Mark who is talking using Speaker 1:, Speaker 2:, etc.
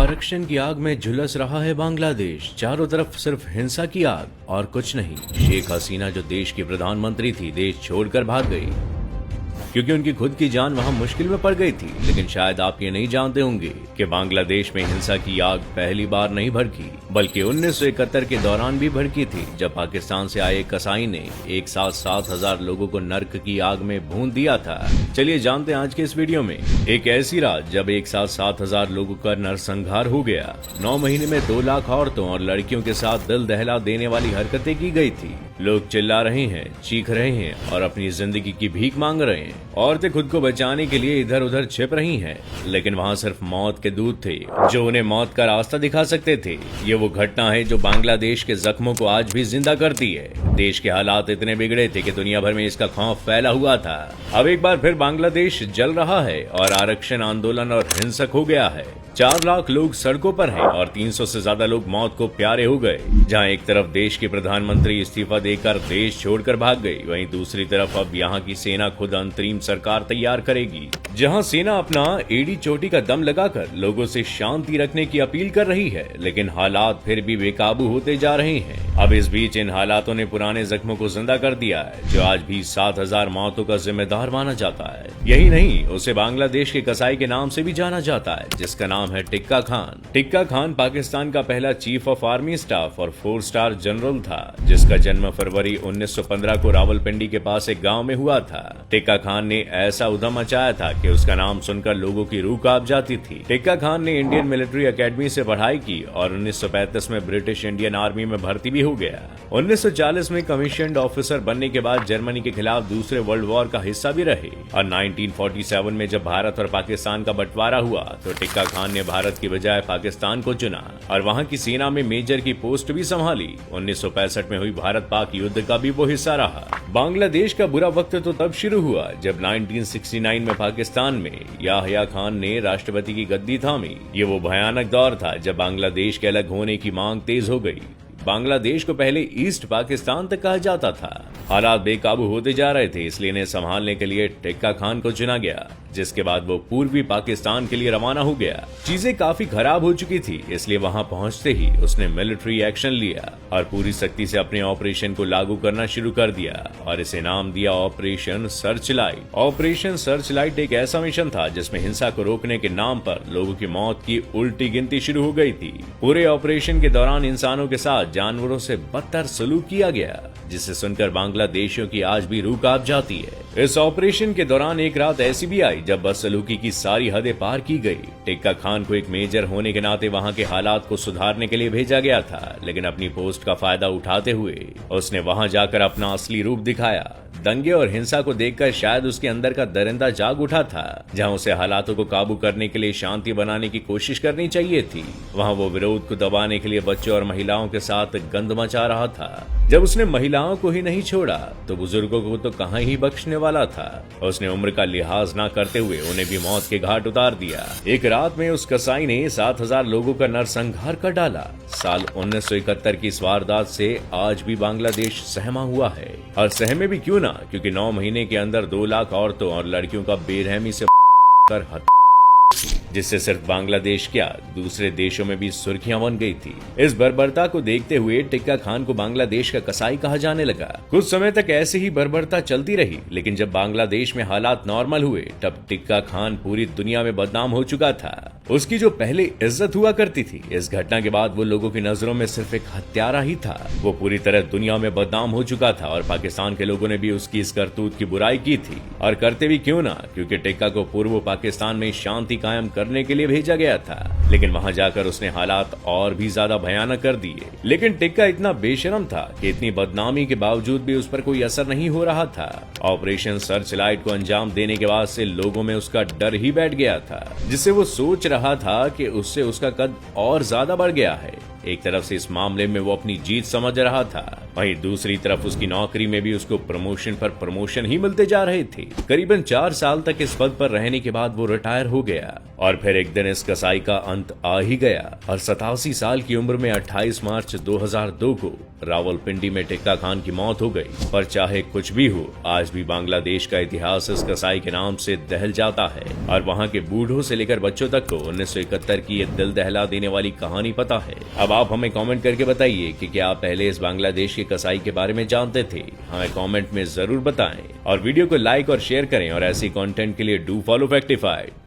Speaker 1: आरक्षण की आग में झुलस रहा है बांग्लादेश। चारों तरफ सिर्फ हिंसा की आग और कुछ नहीं। शेख हसीना जो देश की प्रधानमंत्री थी, देश छोड़कर भाग गई क्योंकि उनकी खुद की जान वहां मुश्किल में पड़ गई थी। लेकिन शायद आप ये नहीं जानते होंगे कि बांग्लादेश में हिंसा की आग पहली बार नहीं भड़की, बल्कि 1971 के दौरान भी भड़की थी, जब पाकिस्तान से आए कसाई ने एक साथ 7,000 लोगों को नर्क की आग में भून दिया था। चलिए जानते हैं आज के इस वीडियो में एक ऐसी रात जब एक साथ 7,000 लोगों का नरसंहार हो गया। 9 महीने में 2 लाख औरतों और लड़कियों के साथ दिल दहला देने वाली हरकतें की गई थी। लोग चिल्ला रहे हैं, चीख रहे हैं और अपनी जिंदगी की भीख मांग रहे हैं। औरतें खुद को बचाने के लिए इधर उधर छिप रही हैं, लेकिन वहाँ सिर्फ मौत के दूत थे जो उन्हें मौत का रास्ता दिखा सकते थे। ये वो घटना है जो बांग्लादेश के जख्मों को आज भी जिंदा करती है। देश के हालात इतने बिगड़े थे कि दुनिया भर में इसका खौफ फैला हुआ था। अब एक बार फिर बांग्लादेश जल रहा है और आरक्षण आंदोलन और हिंसक हो गया है। 4 लाख लोग सड़कों पर हैं और 300 से ज्यादा लोग मौत को प्यारे हो गए। जहां एक तरफ देश की प्रधानमंत्री इस्तीफा देकर देश छोड़कर भाग गई, वहीं दूसरी तरफ अब यहां की सेना खुद अंतरिम सरकार तैयार करेगी। जहां सेना अपना एड़ी चोटी का दम लगाकर लोगों से शांति रखने की अपील कर रही है, लेकिन हालात फिर भी बेकाबू होते जा रहे हैं। अब इस बीच इन हालातों ने पुराने जख्मों को जिंदा कर दिया है, जो आज भी 7,000 मौतों का जिम्मेदार माना जाता है। यही नहीं, उसे बांग्लादेश के कसाई के नाम से भी जाना जाता है, जिसका नाम है टिक्का खान। टिक्का खान पाकिस्तान का पहला चीफ ऑफ आर्मी स्टाफ और 4 स्टार जनरल था, जिसका जन्म फरवरी 1915 को रावलपिंडी के पास एक गांव में हुआ था। टिक्का खान ने ऐसा उधम मचाया था कि उसका नाम सुनकर लोगों की रूह कांप जाती थी। टिक्का खान ने इंडियन मिलिट्री एकेडमी से पढ़ाई की और 1935 में ब्रिटिश इंडियन आर्मी में भर्ती भी हो गया। 1940 में कमीशन्ड ऑफिसर बनने के बाद जर्मनी के खिलाफ दूसरे वर्ल्ड वॉर का हिस्सा भी रहे और 1947 में जब भारत और पाकिस्तान का बंटवारा हुआ तो टिक्का खान ने भारत की बजाय पाकिस्तान को चुना और वहां की सेना में मेजर की पोस्ट भी संभाली। 1965 में हुई भारत पाक युद्ध का भी वो हिस्सा रहा। बांग्लादेश का बुरा वक्त तो तब शुरू हुआ जब 1969 में पाकिस्तान में याह्या खान ने राष्ट्रपति की गद्दी थामी। ये वो भयानक दौर था जब बांग्लादेश के अलग होने की मांग तेज हो गई। बांग्लादेश को पहले ईस्ट पाकिस्तान तक कहा जाता था। हालात बेकाबू होते जा रहे थे, इसलिए इन्हें संभालने के लिए टिक्का खान को चुना गया, जिसके बाद वो पूर्वी पाकिस्तान के लिए रवाना हो गया। चीजें काफी खराब हो चुकी थी, इसलिए वहां पहुंचते ही उसने मिलिट्री एक्शन लिया और पूरी सख्ती से अपने ऑपरेशन को लागू करना शुरू कर दिया और इसे नाम दिया ऑपरेशन सर्चलाइट। ऑपरेशन सर्चलाइट एक ऐसा मिशन था जिसमें हिंसा को रोकने के नाम पर लोगों की मौत की उल्टी गिनती शुरू हो गई थी। पूरे ऑपरेशन के दौरान इंसानों के साथ जानवरों से बदतर सलूक किया गया, जिसे सुनकर बांग्लादेशियों की आज भी रूह कांप जाती है। इस ऑपरेशन के दौरान एक रात ऐसी भी आई जब बदसलूकी की सारी हदें पार की गई। टिक्का खान को एक मेजर होने के नाते वहां के हालात को सुधारने के लिए भेजा गया था, लेकिन अपनी पोस्ट का फायदा उठाते हुए उसने वहां जाकर अपना असली रूप दिखाया। दंगे और हिंसा को देखकर शायद उसके अंदर का दरिंदा जाग उठा था। जहां उसे हालातों को काबू करने के लिए शांति बनाने की कोशिश करनी चाहिए थी, वहां वो विरोध को दबाने के लिए बच्चों और महिलाओं के साथ गंद मचा रहा था। जब उसने महिलाओं को ही नहीं छोड़ा तो बुजुर्गों को तो कहां ही बख्शने वाला था। उसने उम्र का लिहाज न करते हुए उन्हें भी मौत के घाट उतार दिया। एक रात में उस कसाई ने 7,000 लोगों का नरसंहार कर डाला। साल 1971 की इस वारदात से आज भी बांग्लादेश सहमा हुआ है, और सहमे भी क्यों ना, क्योंकि 9 महीने के अंदर 2 लाख औरतों और लड़कियों का बेरहमी से कर हत्या, जिससे सिर्फ बांग्लादेश क्या दूसरे देशों में भी सुर्खियां बन गई थी। इस बर्बरता को देखते हुए टिक्का खान को बांग्लादेश का कसाई कहा जाने लगा। कुछ समय तक ऐसे ही बर्बरता चलती रही, लेकिन जब बांग्लादेश में हालात नॉर्मल हुए तब टिक्का खान पूरी दुनिया में बदनाम हो चुका था। उसकी जो पहले इज्जत हुआ करती थी, इस घटना के बाद वो लोगों की नजरों में सिर्फ एक हत्यारा ही था। वो पूरी तरह दुनिया में बदनाम हो चुका था और पाकिस्तान के लोगों ने भी उसकी इस करतूत की बुराई की थी, और करते भी क्यों ना, क्योंकि टिक्का को पूर्व पाकिस्तान में शांति कायम करने के लिए भेजा गया था। लेकिन वहां जाकर उसने हालात और भी ज्यादा भयानक कर दिए। लेकिन टिक्का इतना बेशरम था कि इतनी बदनामी के बावजूद भी उस पर कोई असर नहीं हो रहा था। ऑपरेशन सर्चलाइट को अंजाम देने के बाद से लोगों में उसका डर ही बैठ गया था, जिससे वो सोच रहा था कि उससे उसका कद और ज्यादा बढ़ गया है। एक तरफ से इस मामले में वो अपनी जीत समझ रहा था, वहीं दूसरी तरफ उसकी नौकरी में भी उसको प्रमोशन पर प्रमोशन ही मिलते जा रहे थे। करीबन 4 साल तक इस पद पर रहने के बाद वो रिटायर हो गया और फिर एक दिन इस कसाई का अंत आ ही गया और 87 साल की उम्र में 28 मार्च 2002 को रावलपिंडी में टिक्का खान की मौत हो गई। पर चाहे कुछ भी हो, आज भी बांग्लादेश का इतिहास इस कसाई के नाम से दहल जाता है और वहाँ के बूढ़ों से लेकर बच्चों तक को 1971 की ये दिल दहला देने वाली कहानी पता है। अब आप हमें कमेंट करके बताइए कि क्या आप पहले इस बांग्लादेश के कसाई के बारे में जानते थे? हमें कमेंट में जरूर बताएं और वीडियो को लाइक और शेयर करें और ऐसी कंटेंट के लिए डू फॉलो फैक्टिफाइड।